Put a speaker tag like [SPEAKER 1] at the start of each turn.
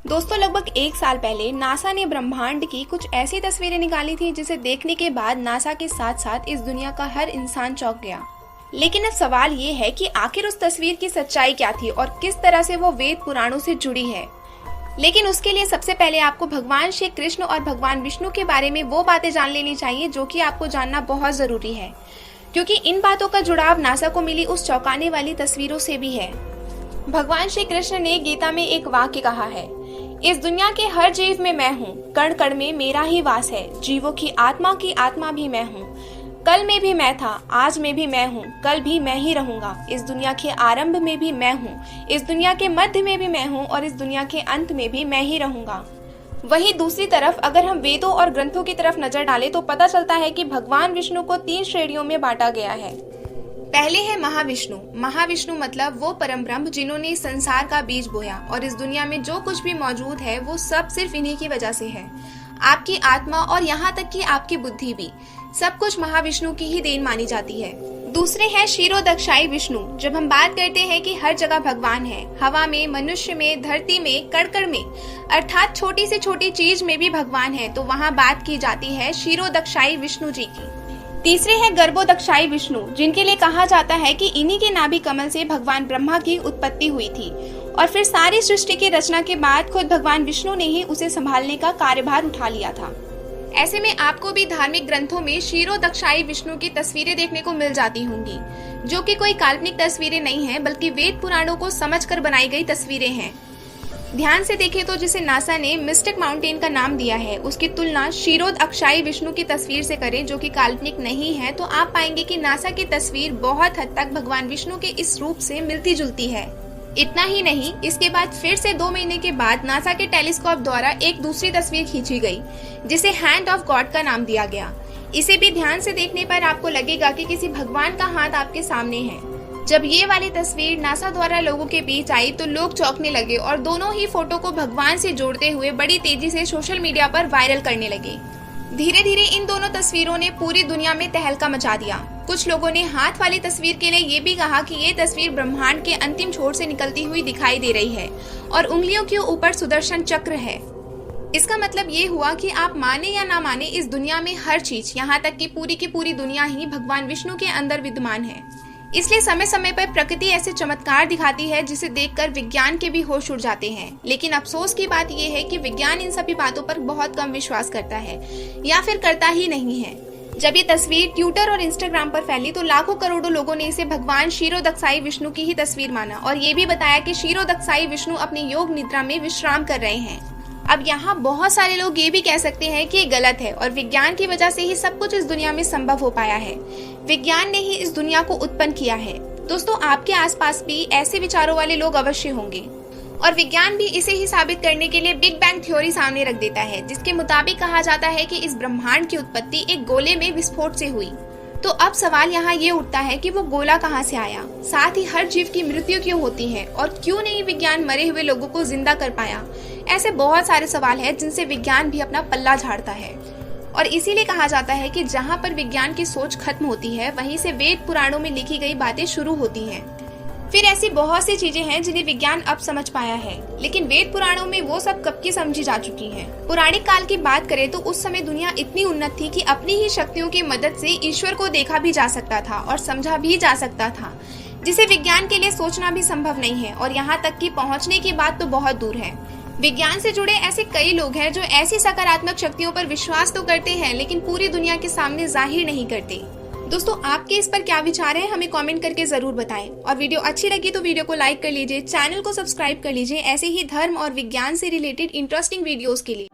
[SPEAKER 1] दोस्तों, लगभग 1 साल पहले नासा ने ब्रह्मांड की कुछ ऐसी तस्वीरें निकाली थी जिसे देखने के बाद नासा के साथ साथ इस दुनिया का हर इंसान चौंक गया। लेकिन अब सवाल ये है कि आखिर उस तस्वीर की सच्चाई क्या थी और किस तरह से वो वेद पुराणों से जुड़ी है। लेकिन उसके लिए सबसे पहले आपको भगवान श्री कृष्ण और भगवान विष्णु के बारे में वो बातें जान लेनी चाहिए जो कि आपको जानना बहुत जरूरी है, क्योंकि इन बातों का जुड़ाव नासा को मिली उस चौंकाने वाली तस्वीरों से भी है। भगवान श्री कृष्ण ने गीता में एक वाक्य कहा है, इस दुनिया के हर जीव में मैं हूँ, कण कण में मेरा ही वास है, जीवों की आत्मा भी मैं हूँ। कल में भी मैं था, आज में भी मैं हूँ, कल भी मैं ही रहूंगा। इस दुनिया के आरंभ में भी मैं हूँ, इस दुनिया के मध्य में भी मैं हूँ और इस दुनिया के अंत में भी मैं ही रहूंगा। वहीं दूसरी तरफ अगर हम वेदों और ग्रंथों की तरफ नजर डालें तो पता चलता है कि भगवान विष्णु को 3 श्रेणियों में बांटा गया है। पहले है महाविष्णु। महाविष्णु मतलब वो परम ब्रह्म जिन्होंने इस संसार का बीज बोया और इस दुनिया में जो कुछ भी मौजूद है वो सब सिर्फ इन्हीं की वजह से है। आपकी आत्मा और यहाँ तक कि आपकी बुद्धि भी, सब कुछ महाविष्णु की ही देन मानी जाती है। दूसरे है क्षीरोदक्षाई विष्णु। जब हम बात करते हैं कि हर जगह भगवान है, हवा में, मनुष्य में, धरती में, कण में, अर्थात छोटी से छोटी चीज में भी भगवान है, तो वहाँ बात की जाती है क्षीरोदक्षाई विष्णु जी की। तीसरे है गर्भोदक्षाई विष्णु, जिनके लिए कहा जाता है कि इन्हीं के नाभि कमल से भगवान ब्रह्मा की उत्पत्ति हुई थी और फिर सारी सृष्टि की रचना के बाद खुद भगवान विष्णु ने ही उसे संभालने का कार्यभार उठा लिया था। ऐसे में आपको भी धार्मिक ग्रंथों में क्षीरोदक्षाई विष्णु की तस्वीरें देखने को मिल जाती होंगी, जो कि कोई काल्पनिक तस्वीरें नहीं है बल्कि वेद पुराणों को समझकर बनाई गई तस्वीरें हैं। ध्यान से देखें तो जिसे नासा ने मिस्टिक माउंटेन का नाम दिया है, उसकी तुलना क्षीरोदक्षाई विष्णु की तस्वीर से करें जो कि काल्पनिक नहीं है, तो आप पाएंगे कि नासा की तस्वीर बहुत हद तक भगवान विष्णु के इस रूप से मिलती जुलती है। इतना ही नहीं, इसके बाद फिर से 2 महीने के बाद नासा के टेलीस्कोप द्वारा एक दूसरी तस्वीर खींची गई जिसे हैंड ऑफ गॉड का नाम दिया गया। इसे भी ध्यान से देखने पर आपको लगेगा कि किसी भगवान का हाथ आपके सामने है। जब ये वाली तस्वीर नासा द्वारा लोगों के बीच आई तो लोग चौंकने लगे और दोनों ही फोटो को भगवान से जोड़ते हुए बड़ी तेजी से सोशल मीडिया पर वायरल करने लगे। धीरे धीरे इन दोनों तस्वीरों ने पूरी दुनिया में तहलका मचा दिया। कुछ लोगों ने हाथ वाली तस्वीर के लिए ये भी कहा कि ये तस्वीर ब्रह्मांड के अंतिम छोर से निकलती हुई दिखाई दे रही है और उंगलियों के ऊपर सुदर्शन चक्र है। इसका मतलब ये हुआ कि आप माने या ना माने, इस दुनिया में हर चीज, यहाँ तक कि पूरी की पूरी दुनिया ही भगवान विष्णु के अंदर विद्यमान है। इसलिए समय समय पर प्रकृति ऐसे चमत्कार दिखाती है जिसे देखकर विज्ञान के भी होश उड़ जाते हैं। लेकिन अफसोस की बात यह है कि विज्ञान इन सभी बातों पर बहुत कम विश्वास करता है या फिर करता ही नहीं है। जब ये तस्वीर ट्विटर और इंस्टाग्राम पर फैली तो लाखों करोड़ों लोगों ने इसे भगवान क्षीरोदक्षाई विष्णु की ही तस्वीर माना और ये भी बताया कि क्षीरोदक्षाई विष्णु अपनी योग निद्रा में विश्राम कर रहे हैं। अब यहाँ बहुत सारे लोग ये भी कह सकते हैं कि ये गलत है और विज्ञान की वजह से ही सब कुछ इस दुनिया में संभव हो पाया है। विज्ञान ने ही इस दुनिया को उत्पन्न किया है। दोस्तों, आपके आसपास भी ऐसे विचारों वाले लोग अवश्य होंगे और विज्ञान भी इसे ही साबित करने के लिए बिग बैंग थ्योरी सामने रख देता है, जिसके मुताबिक कहा जाता है कि इस ब्रह्मांड की उत्पत्ति एक गोले में विस्फोट से हुई। तो अब सवाल यहाँ ये उठता है कि वो गोला कहाँ से आया, साथ ही हर जीव की मृत्यु क्यों होती है और क्यों नहीं विज्ञान मरे हुए लोगों को जिंदा कर पाया। ऐसे बहुत सारे सवाल हैं जिनसे विज्ञान भी अपना पल्ला झाड़ता है और इसीलिए कहा जाता है कि जहाँ पर विज्ञान की सोच खत्म होती है वहीं से वेद पुराणों में लिखी गई बातें शुरू होती हैं। फिर ऐसी बहुत सी चीजें हैं जिन्हें विज्ञान अब समझ पाया है, लेकिन वेद पुराणों में वो सब कब की समझी जा चुकी हैं। पौराणिक काल की बात करें तो उस समय दुनिया इतनी उन्नत थी कि अपनी ही शक्तियों की मदद से ईश्वर को देखा भी जा सकता था और समझा भी जा सकता था, जिसे विज्ञान के लिए सोचना भी संभव नहीं है और यहाँ तक कि पहुँचने की बात तो बहुत दूर है। विज्ञान से जुड़े ऐसे कई लोग हैं जो ऐसी सकारात्मक शक्तियों पर विश्वास तो करते हैं लेकिन पूरी दुनिया के सामने जाहिर नहीं करते। दोस्तों, आपके इस पर क्या विचार है हमें कमेंट करके जरूर बताएं और वीडियो अच्छी लगी तो वीडियो को लाइक कर लीजिए, चैनल को सब्सक्राइब कर लीजिए ऐसे ही धर्म और विज्ञान से रिलेटेड इंटरेस्टिंग वीडियोस के लिए।